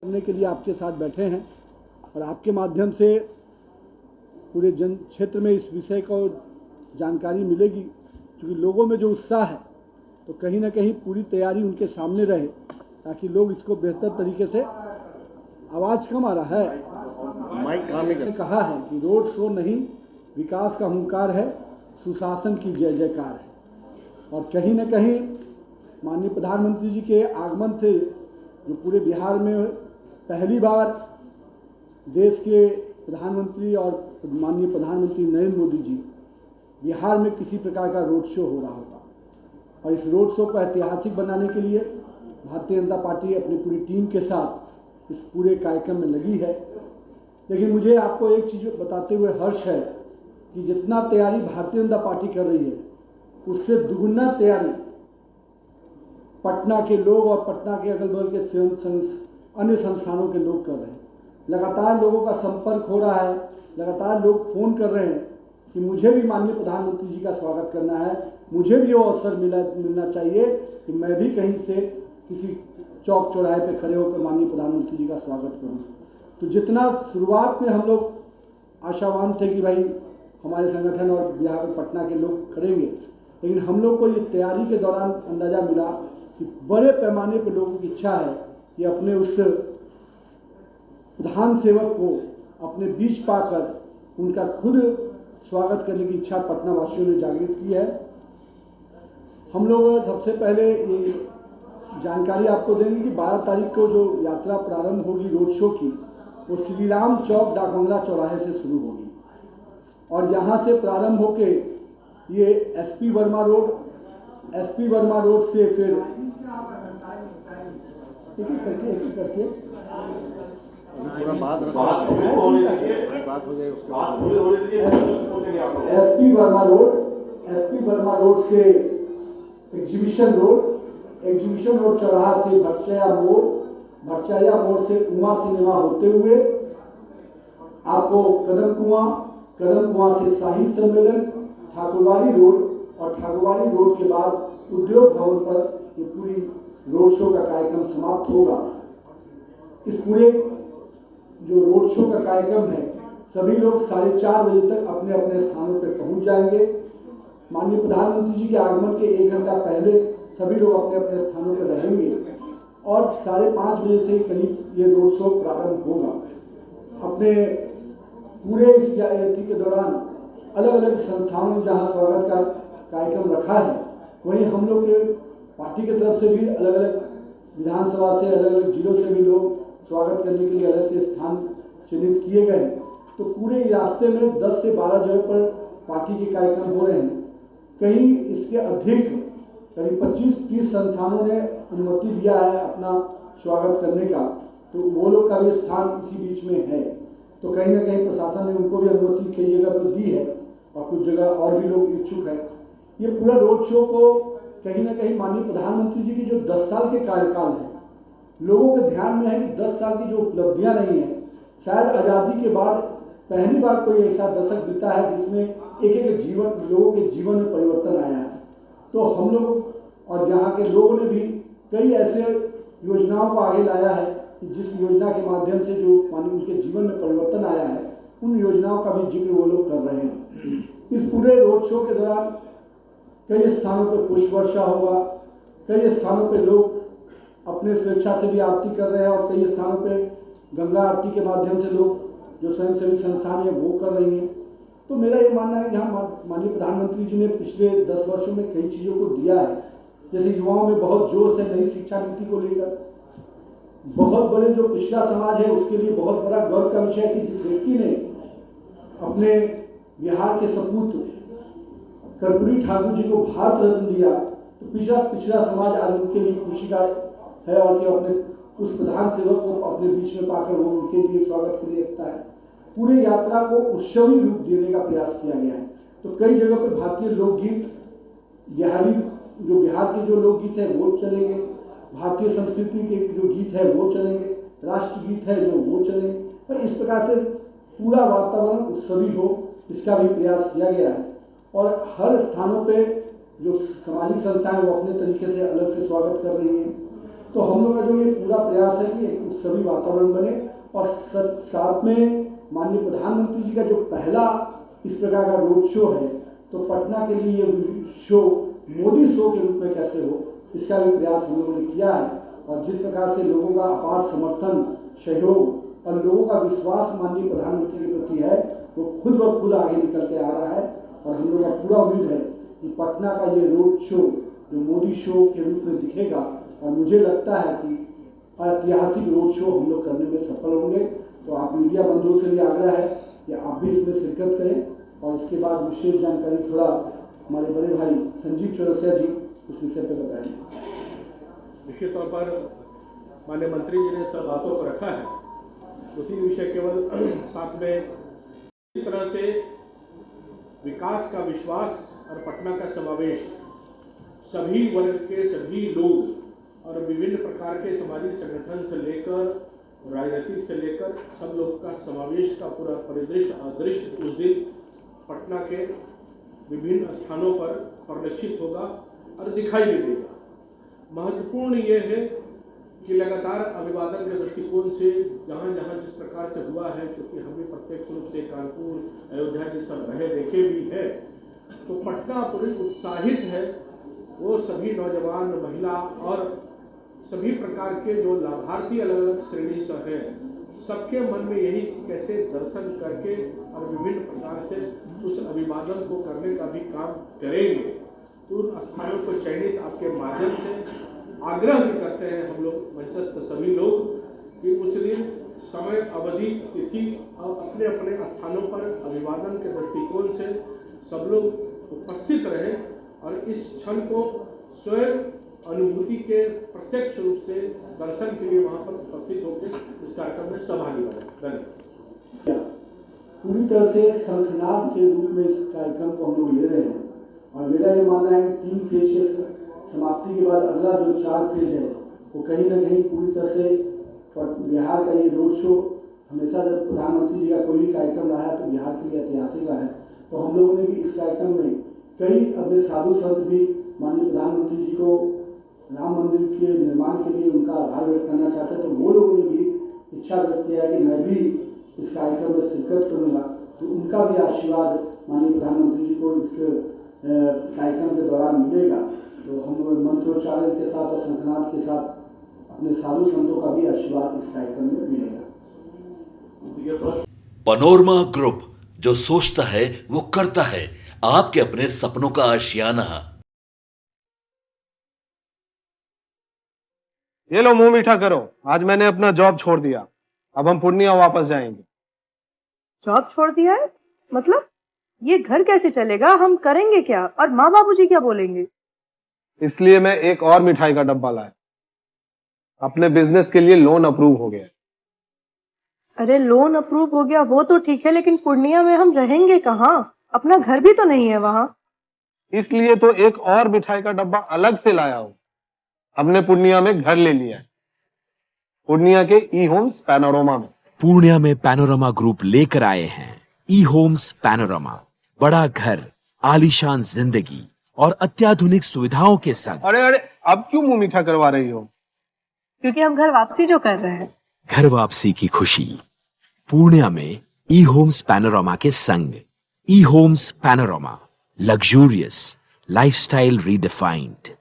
करने के लिए आपके साथ बैठे हैं और आपके माध्यम से पूरे जन क्षेत्र में इस विषय को जानकारी मिलेगी, क्योंकि लोगों में जो उत्साह है तो कहीं ना कहीं पूरी तैयारी उनके सामने रहे ताकि लोग इसको बेहतर तरीके से। आवाज़ कम आ रहा है। मैंने कहा है कि रोड शो नहीं, विकास का हुंकार है, सुशासन की जय जयकार है। और कहीं ना कहीं माननीय प्रधानमंत्री जी के आगमन से जो पूरे बिहार में पहली बार देश के प्रधानमंत्री और माननीय प्रधानमंत्री नरेंद्र मोदी जी बिहार में किसी प्रकार का रोड शो हो रहा होगा, और इस रोड शो को ऐतिहासिक बनाने के लिए भारतीय जनता पार्टी अपनी पूरी टीम के साथ इस पूरे कार्यक्रम में लगी है। लेकिन मुझे आपको एक चीज़ बताते हुए हर्ष है कि जितना तैयारी भारतीय जनता पार्टी कर रही है उससे दुगुना तैयारी पटना के लोग और पटना के अगल बगल के अन्य संस्थानों के लोग कर रहे हैं। लगातार लोगों का संपर्क हो रहा है, लगातार लोग फ़ोन कर रहे हैं कि मुझे भी माननीय प्रधानमंत्री जी का स्वागत करना है, मुझे भी वो अवसर मिलना चाहिए कि मैं भी कहीं से किसी चौक चौराहे पे खड़े होकर माननीय प्रधानमंत्री जी का स्वागत करूं। तो जितना शुरुआत में हम लोग आशावान थे कि भाई हमारे संगठन और बिहार और पटना के लोग करेंगे, लेकिन हम लोग को ये तैयारी के दौरान अंदाज़ा मिला कि बड़े पैमाने पर लोगों की इच्छा है कि अपने उस प्रधान सेवक को अपने बीच पाकर उनका खुद स्वागत करने की इच्छा पटना वासियों ने जागृत की है। हम लोग सबसे पहले ये जानकारी आपको देंगे कि 12 तारीख को जो यात्रा प्रारंभ होगी रोड शो की, वो श्री राम चौक डाकबंगला चौराहे से शुरू होगी और यहाँ से प्रारंभ होके ये एसपी वर्मा रोड से फिर एक करके पूरा बात हो जाए उसके बाद एसपी वर्मा रोड से एग्जीबिशन रोड चौराहा से भटचैया मोड़ से उमा सिनेमा होते हुए आपको कदम कुआं से शाही सम्मेलन, ठाकुरवाड़ी रोड के बाद उद्योग भवन पर ये पूरी रोड शो का कार्यक्रम समाप्त होगा। इस पूरे जो रोड शो का कार्यक्रम है सभी लोग 4:30 बजे तक अपने अपने स्थानों पर पहुंच जाएंगे। माननीय प्रधानमंत्री जी के आगमन के 1 घंटा पहले सभी लोग अपने अपने स्थानों पर रहेंगे और 5:30 बजे से करीब ये रोड शो प्रारंभ होगा। अपने पूरे इस यात्रा के दौरान अलग अलग संस्थानों में जहाँ स्वागत का कार्यक्रम रखा है, वहीं हम लोग के पार्टी की तरफ से भी अलग अलग विधानसभा से अलग अलग जिलों से भी लोग स्वागत करने के लिए अलग से स्थान चिन्हित किए गए। तो पूरे रास्ते में 10 से 12 जगह पर पार्टी के कार्यक्रम हो रहे हैं। कहीं इसके अधिक करीब 25-30 संस्थानों ने अनुमति दिया है अपना स्वागत करने का, तो वो लोग का भी स्थान इसी बीच में है। तो कहीं ना कहीं प्रशासन ने उनको भी अनुमति कई जगह पर दी है और कुछ जगह और भी लोग इच्छुक हैं। ये पूरा रोड शो को कहीं ना कहीं माननीय प्रधानमंत्री जी की जो 10 साल के कार्यकाल है, लोगों के ध्यान में है कि 10 साल की जो उपलब्धियां रही हैं, शायद आज़ादी के बाद पहली बार कोई ऐसा दशक बीता है जिसमें एक लोगों के जीवन में परिवर्तन आया है। तो हम लोग और यहाँ के लोगों ने भी कई ऐसे योजनाओं को आगे लाया है कि जिस योजना के माध्यम से जो मानी उनके जीवन में परिवर्तन आया है, उन योजनाओं का भी जिक्र वो लोग कर रहे हैं। इस पूरे रोड शो के दौरान कई स्थानों पर पुष्प वर्षा होगा, कई स्थानों पर लोग अपने स्वेच्छा से भी आरती कर रहे हैं और कई स्थानों पर गंगा आरती के माध्यम से लोग जो स्वयंसेवी संस्थान है वो कर रही हैं। तो मेरा ये मानना है कि यहाँ माननीय प्रधानमंत्री जी ने पिछले 10 वर्षों में कई चीज़ों को दिया है। जैसे युवाओं में बहुत जोश है नई शिक्षा नीति को लेकर, बहुत बड़े जो पिछड़ा समाज है उसके लिए बहुत बड़ा गर्व का विषय है कि जिस व्यक्ति ने अपने बिहार के सपूत कर्पूरी ठाकुर जी को भारत रत्न दिया, तो पिछड़ा समाज आज उनके लिए खुशी का है और कि अपने उस प्रधान सेवक को अपने बीच में पाकर वो उनके लिए स्वागत के लिए रखता है। पूरे यात्रा को उत्सवी रूप देने का प्रयास किया गया है। तो कई जगह पर भारतीय लोकगीत, बिहार के जो लोकगीत है वो चलेंगे, भारतीय संस्कृति के जो गीत है वो चलेंगे, राष्ट्रगीत है जो वो चलेंगे। पर इस प्रकार से पूरा वातावरण उत्सवी हो, इसका भी प्रयास किया गया है। और हर स्थानों पे जो सामाजिक संस्थाएं वो अपने तरीके से अलग से स्वागत कर रही हैं। तो हम लोग का जो ये पूरा प्रयास है कि एक उत्सवी वातावरण बने और साथ में माननीय प्रधानमंत्री जी का जो पहला इस प्रकार का रोड शो है, तो पटना के लिए ये शो मोदी शो के रूप में कैसे हो, इसका भी प्रयास हम लोगों ने किया है। और जिस प्रकार से लोगों का अपार समर्थन, सहयोग और लोगों का विश्वास माननीय प्रधानमंत्री के प्रति है, वो खुद ब खुद आगे निकल के आ रहा है। और हम लोग का पूरा उम्मीद है कि पटना का ये रोड शो जो मोदी शो के रूप में दिखेगा, और मुझे लगता है कि ऐतिहासिक रोड शो हम लोग करने में सफल होंगे। तो आप मीडिया बंधुओं से भी आग्रह है कि आप भी इसमें शिरकत करें। और इसके बाद विशेष जानकारी थोड़ा हमारे बड़े भाई संजीव चौरसिया जी इस विषय पर बताएंगे। निश्चित तौर पर माननीय मंत्री जी ने सब बातों को रखा है, तो तीन विषय केवल साथ में इस तरह से विकास का विश्वास और पटना का समावेश, सभी वर्ग के सभी लोग और विभिन्न प्रकार के सामाजिक संगठन से लेकर राजनीतिक से लेकर सब लोग का समावेश का पूरा दृश्य उस दिन पटना के विभिन्न स्थानों पर परिलक्षित होगा और दिखाई भी देगा। महत्वपूर्ण ये है कि लगातार अभिवादन के दृष्टिकोण से जहाँ जहाँ जिस प्रकार से हुआ है, चूँकि हम भी प्रत्यक्ष रूप से कानपुर, अयोध्या जी सब रहे देखे भी है, तो पटना पूरी उत्साहित है। वो सभी नौजवान, महिला और सभी प्रकार के जो लाभार्थी अलग अलग श्रेणी से हैं, सबके मन में यही कैसे दर्शन करके और विभिन्न प्रकार से उस अभिवादन को करने का भी काम करेंगे। तो उन स्थानों को चयनित आपके माध्यम से आग्रह भी करते हैं हम लोग मंचस्थ सभी लोग कि उस दिन समय, अवधि, तिथि और अपने अपने स्थानों पर अभिवादन के दृष्टिकोण से सब लोग उपस्थित रहें और इस क्षण को स्वयं अनुभूति के प्रत्यक्ष रूप से दर्शन के लिए वहाँ पर उपस्थित होकर इस कार्यक्रम में सहभागी बने। धन्यवाद। पूरी तरह से शंखनाद के रूप में इस कार्यक्रम को हम लोग ले रहे हैं। और मेरा ये मानना है कि 3 फेज के समाप्ति के बाद अगला जो 4 फेज है, वो कहीं ना कहीं पूरी तरह से बिहार का ये रोड शो, हमेशा जब प्रधानमंत्री जी का कोई भी कार्यक्रम रहा है तो बिहार के लिए ऐतिहासिक रहा है। तो हम लोगों ने भी इस कार्यक्रम में कई अपने साधु संत भी माननीय प्रधानमंत्री जी को राम मंदिर के निर्माण के लिए उनका आभार व्यक्त करना चाहते हैं। तो वो लोगों ने भी इच्छा व्यक्त किया कि मैं भी इस कार्यक्रम में शिरकत करूँगा। तो उनका भी आशीर्वाद माननीय प्रधानमंत्री जी को इस कार्यक्रम के दौरान मिलेगा। तो हम मंत्रोच्चारण के साथ और शंखनाद के साथ अपने साधु संतों का भी आशीर्वाद इस कार्यक्रम में मिलेगा। पैनोरमा ग्रुप, जो सोचता है वो करता है। आपके अपने सपनों का आशियाना। ये लो मुंह मीठा करो, आज मैंने अपना जॉब छोड़ दिया, अब हम पूर्णिया वापस जाएंगे। जॉब छोड़ दिया है? मतलब ये घर कैसे चलेगा? हम करेंगे क्या? और माँ बाबूजी क्या बोलेंगे? इसलिए मैं एक और मिठाई का डब्बा लाया। अपने बिजनेस के लिए लोन अप्रूव हो गया। अरे लोन अप्रूव हो गया वो तो ठीक है, लेकिन पूर्णिया में हम रहेंगे कहाँ? अपना घर भी तो नहीं है वहाँ। इसलिए तो एक और मिठाई का डब्बा अलग से लाया हूँ। हमने पूर्णिया में घर ले लिया है, पूर्णिया के ई होम्स पैनोरमा में। पूर्णिया में पैनोरमा ग्रुप लेकर आए हैं ई होम्स पैनोरमा। बड़ा घर, आलीशान जिंदगी और अत्याधुनिक सुविधाओं के संग। अरे अरे, अब क्यों मुंह मीठा करवा रही हो? क्योंकि हम घर वापसी जो कर रहे हैं। घर वापसी की खुशी पूर्णिया में ई होम्स पैनोरमा के संग। E Homes Panorama, luxurious lifestyle redefined.